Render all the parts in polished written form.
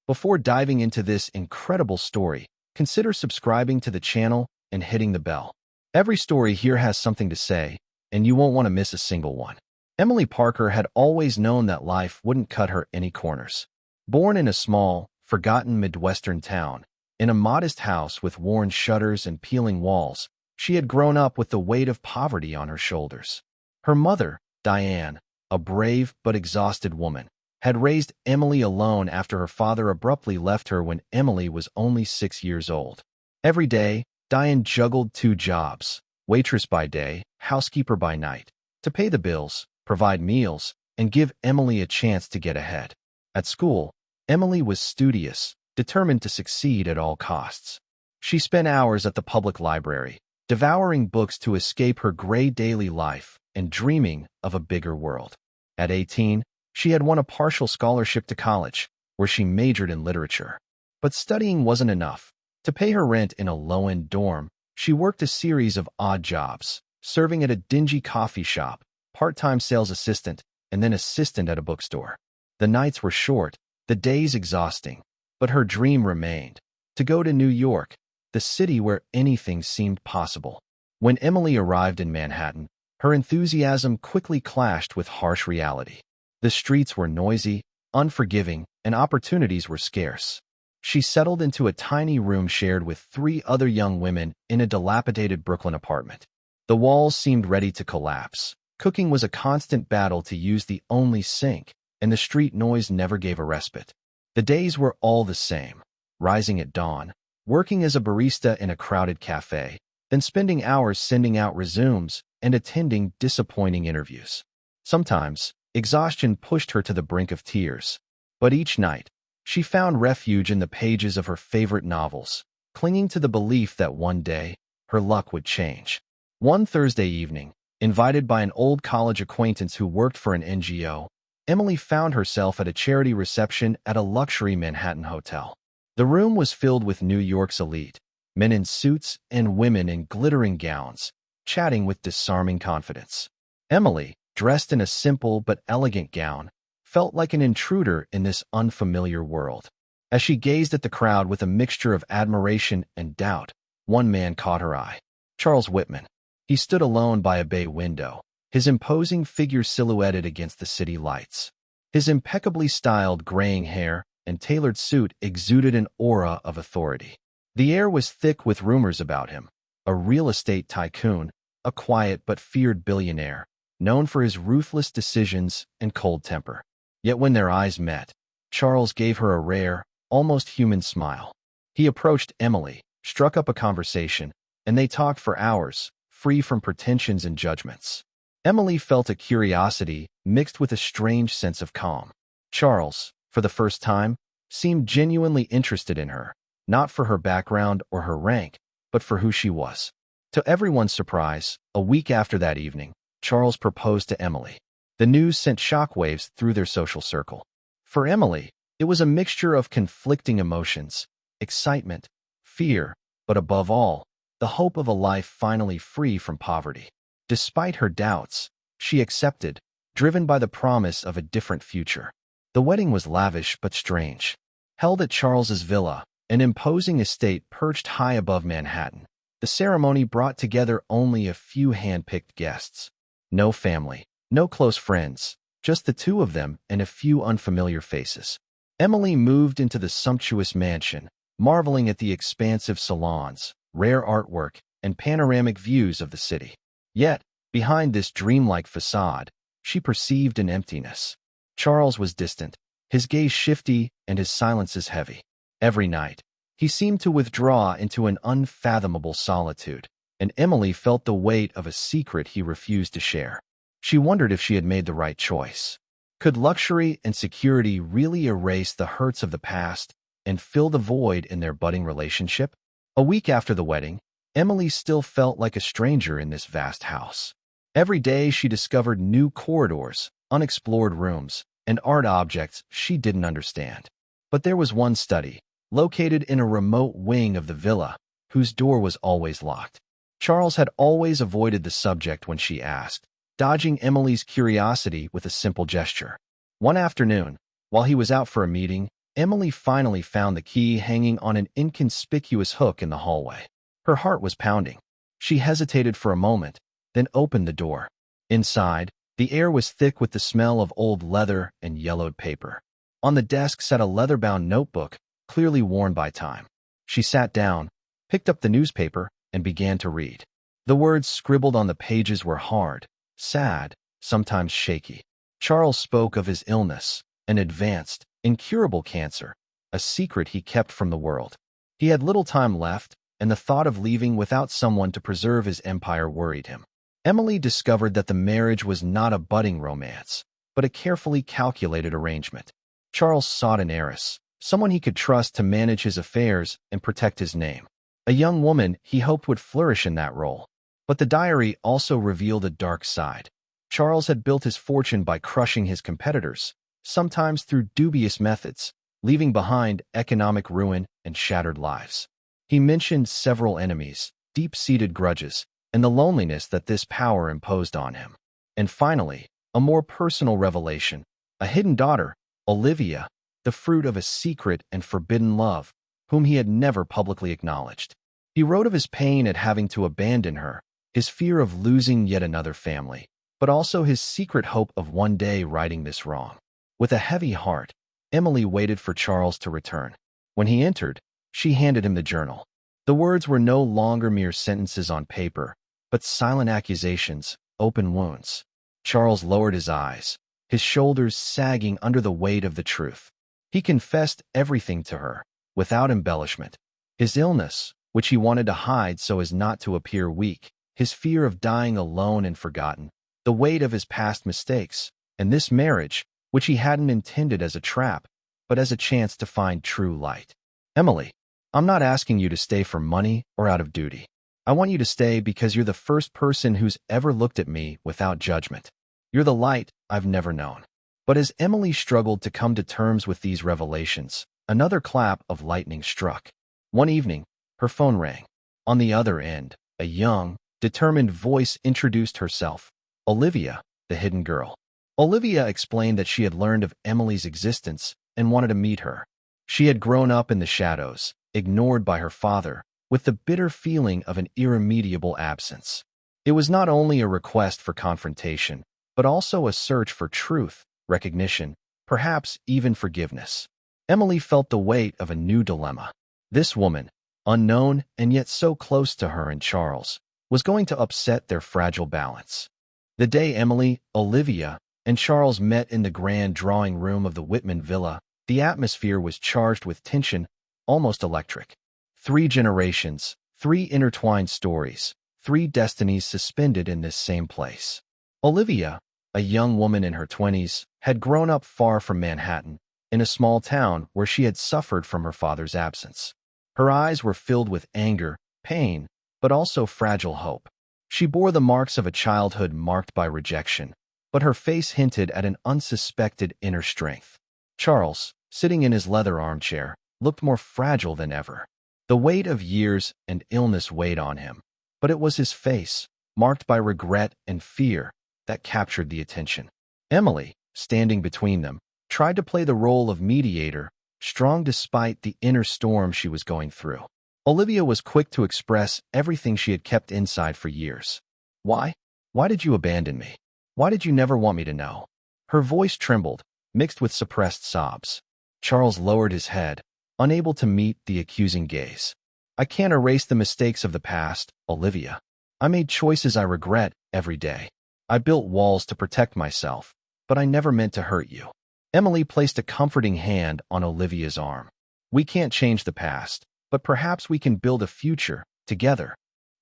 Before diving into this incredible story, consider subscribing to the channel and hitting the bell. Every story here has something to say, and you won't want to miss a single one. Emily Parker had always known that life wouldn't cut her any corners. Born in a small, forgotten Midwestern town, in a modest house with worn shutters and peeling walls, she had grown up with the weight of poverty on her shoulders. Her mother, Diane, a brave but exhausted woman, had raised Emily alone after her father abruptly left her when Emily was only 6 years old. Every day, Diane juggled 2 jobs, waitress by day, housekeeper by night, to pay the bills, provide meals, and give Emily a chance to get ahead. At school, Emily was studious, determined to succeed at all costs. She spent hours at the public library, devouring books to escape her gray daily life and dreaming of a bigger world. At 18, she had won a partial scholarship to college, where she majored in literature. But studying wasn't enough. To pay her rent in a low-end dorm, she worked a series of odd jobs, serving at a dingy coffee shop, part-time sales assistant, and then assistant at a bookstore. The nights were short, the days exhausting, but her dream remained: to go to New York, the city where anything seemed possible. When Emily arrived in Manhattan, her enthusiasm quickly clashed with harsh reality. The streets were noisy, unforgiving, and opportunities were scarce. She settled into a tiny room shared with 3 other young women in a dilapidated Brooklyn apartment. The walls seemed ready to collapse. Cooking was a constant battle to use the only sink, and the street noise never gave a respite. The days were all the same: rising at dawn, working as a barista in a crowded cafe, then spending hours sending out resumes and attending disappointing interviews. Sometimes, exhaustion pushed her to the brink of tears, but each night, she found refuge in the pages of her favorite novels, clinging to the belief that one day, her luck would change. One Thursday evening, invited by an old college acquaintance who worked for an NGO, Emily found herself at a charity reception at a luxury Manhattan hotel. The room was filled with New York's elite, men in suits and women in glittering gowns, chatting with disarming confidence. Emily, dressed in a simple but elegant gown, felt like an intruder in this unfamiliar world. As she gazed at the crowd with a mixture of admiration and doubt, one man caught her eye: Charles Whitman. He stood alone by a bay window, his imposing figure silhouetted against the city lights. His impeccably styled graying hair and tailored suit exuded an aura of authority. The air was thick with rumors about him: a real estate tycoon, a quiet but feared billionaire, known for his ruthless decisions and cold temper. Yet when their eyes met, Charles gave her a rare, almost human smile. He approached Emily, struck up a conversation, and they talked for hours, free from pretensions and judgments. Emily felt a curiosity mixed with a strange sense of calm. Charles, for the first time, seemed genuinely interested in her, not for her background or her rank, but for who she was. To everyone's surprise, a week after that evening, Charles proposed to Emily. The news sent shockwaves through their social circle. For Emily, it was a mixture of conflicting emotions: excitement, fear, but above all, the hope of a life finally free from poverty. Despite her doubts, she accepted, driven by the promise of a different future. The wedding was lavish but strange. Held at Charles's villa, an imposing estate perched high above Manhattan, the ceremony brought together only a few hand-picked guests. No family, no close friends, just the 2 of them and a few unfamiliar faces. Emily moved into the sumptuous mansion, marveling at the expansive salons, rare artwork, and panoramic views of the city. Yet, behind this dreamlike facade, she perceived an emptiness. Charles was distant, his gaze shifty and his silences heavy. Every night, he seemed to withdraw into an unfathomable solitude, and Emily felt the weight of a secret he refused to share. She wondered if she had made the right choice. Could luxury and security really erase the hurts of the past and fill the void in their budding relationship? A week after the wedding, Emily still felt like a stranger in this vast house. Every day she discovered new corridors, unexplored rooms, and art objects she didn't understand. But there was one study, located in a remote wing of the villa, whose door was always locked. Charles had always avoided the subject when she asked, dodging Emily's curiosity with a simple gesture. One afternoon, while he was out for a meeting, Emily finally found the key hanging on an inconspicuous hook in the hallway. Her heart was pounding. She hesitated for a moment, then opened the door. Inside, the air was thick with the smell of old leather and yellowed paper. On the desk sat a leather-bound notebook, clearly worn by time. She sat down, picked up the newspaper, and began to read. The words scribbled on the pages were hard, sad, sometimes shaky. Charles spoke of his illness, an advanced, incurable cancer, a secret he kept from the world. He had little time left, and the thought of leaving without someone to preserve his empire worried him. Emily discovered that the marriage was not a budding romance, but a carefully calculated arrangement. Charles sought an heiress, someone he could trust to manage his affairs and protect his name. A young woman he hoped would flourish in that role. But the diary also revealed a dark side. Charles had built his fortune by crushing his competitors, sometimes through dubious methods, leaving behind economic ruin and shattered lives. He mentioned several enemies, deep-seated grudges, and the loneliness that this power imposed on him. And finally, a more personal revelation, a hidden daughter, Olivia, the fruit of a secret and forbidden love, whom he had never publicly acknowledged. He wrote of his pain at having to abandon her, his fear of losing yet another family, but also his secret hope of one day righting this wrong. With a heavy heart, Emily waited for Charles to return. When he entered, she handed him the journal. The words were no longer mere sentences on paper, but silent accusations, open wounds. Charles lowered his eyes, his shoulders sagging under the weight of the truth. He confessed everything to her, without embellishment. His illness, which he wanted to hide so as not to appear weak, his fear of dying alone and forgotten, the weight of his past mistakes, and this marriage, which he hadn't intended as a trap, but as a chance to find true light. Emily, I'm not asking you to stay for money or out of duty. I want you to stay because you're the first person who's ever looked at me without judgment. You're the light I've never known. But as Emily struggled to come to terms with these revelations, another clap of lightning struck. One evening, her phone rang. On the other end, a young, determined voice introduced herself. Olivia, the hidden girl. Olivia explained that she had learned of Emily's existence and wanted to meet her. She had grown up in the shadows, ignored by her father, with the bitter feeling of an irremediable absence. It was not only a request for confrontation, but also a search for truth, recognition, perhaps even forgiveness. Emily felt the weight of a new dilemma. This woman, unknown and yet so close to her and Charles, was going to upset their fragile balance. The day Emily, Olivia, and Charles met in the grand drawing room of the Whitman villa, the atmosphere was charged with tension, almost electric. 3 generations, 3 intertwined stories, 3 destinies suspended in this same place. Olivia, a young woman in her 20s, had grown up far from Manhattan, in a small town where she had suffered from her father's absence. Her eyes were filled with anger, pain, but also fragile hope. She bore the marks of a childhood marked by rejection, but her face hinted at an unsuspected inner strength. Charles, sitting in his leather armchair, looked more fragile than ever. The weight of years and illness weighed on him, but it was his face, marked by regret and fear, that captured the attention. Emily, standing between them, tried to play the role of mediator, strong despite the inner storm she was going through. Olivia was quick to express everything she had kept inside for years. Why? Why did you abandon me? Why did you never want me to know? Her voice trembled, mixed with suppressed sobs. Charles lowered his head, unable to meet the accusing gaze. I can't erase the mistakes of the past, Olivia. I made choices I regret every day. I built walls to protect myself, but I never meant to hurt you. Emily placed a comforting hand on Olivia's arm. We can't change the past, but perhaps we can build a future, together.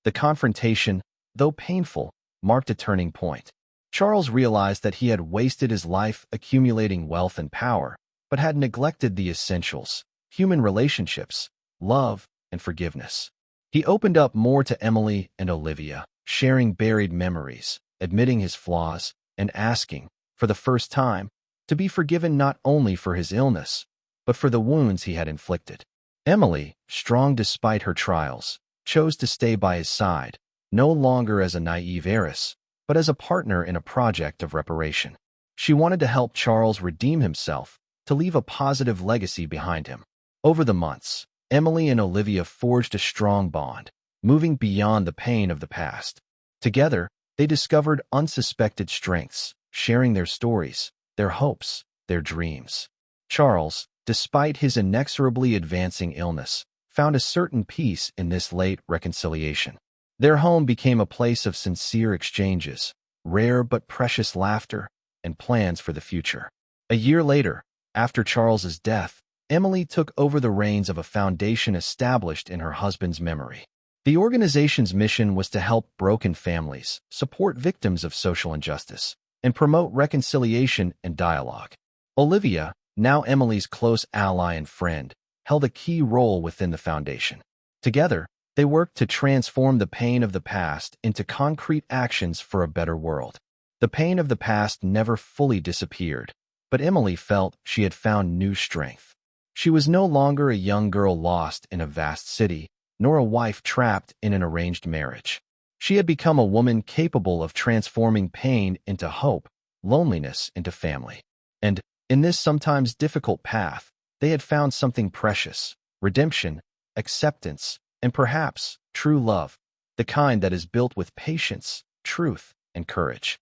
The confrontation, though painful, marked a turning point. Charles realized that he had wasted his life accumulating wealth and power, but had neglected the essentials, human relationships, love, and forgiveness. He opened up more to Emily and Olivia, sharing buried memories, admitting his flaws, and asking, for the first time, to be forgiven not only for his illness, but for the wounds he had inflicted. Emily, strong despite her trials, chose to stay by his side, no longer as a naive heiress, but as a partner in a project of reparation. She wanted to help Charles redeem himself, to leave a positive legacy behind him. Over the months, Emily and Olivia forged a strong bond, moving beyond the pain of the past. Together, they discovered unsuspected strengths, sharing their stories, their hopes, their dreams. Charles, despite his inexorably advancing illness, found a certain peace in this late reconciliation. Their home became a place of sincere exchanges, rare but precious laughter, and plans for the future. A year later, after Charles's death, Emily took over the reins of a foundation established in her husband's memory. The organization's mission was to help broken families, support victims of social injustice, and promote reconciliation and dialogue. Olivia, now Emily's close ally and friend, held a key role within the foundation. Together, they worked to transform the pain of the past into concrete actions for a better world. The pain of the past never fully disappeared, but Emily felt she had found new strength. She was no longer a young girl lost in a vast city, nor a wife trapped in an arranged marriage. She had become a woman capable of transforming pain into hope, loneliness into family. And, in this sometimes difficult path, they had found something precious: redemption, acceptance, and perhaps true love, the kind that is built with patience, truth, and courage.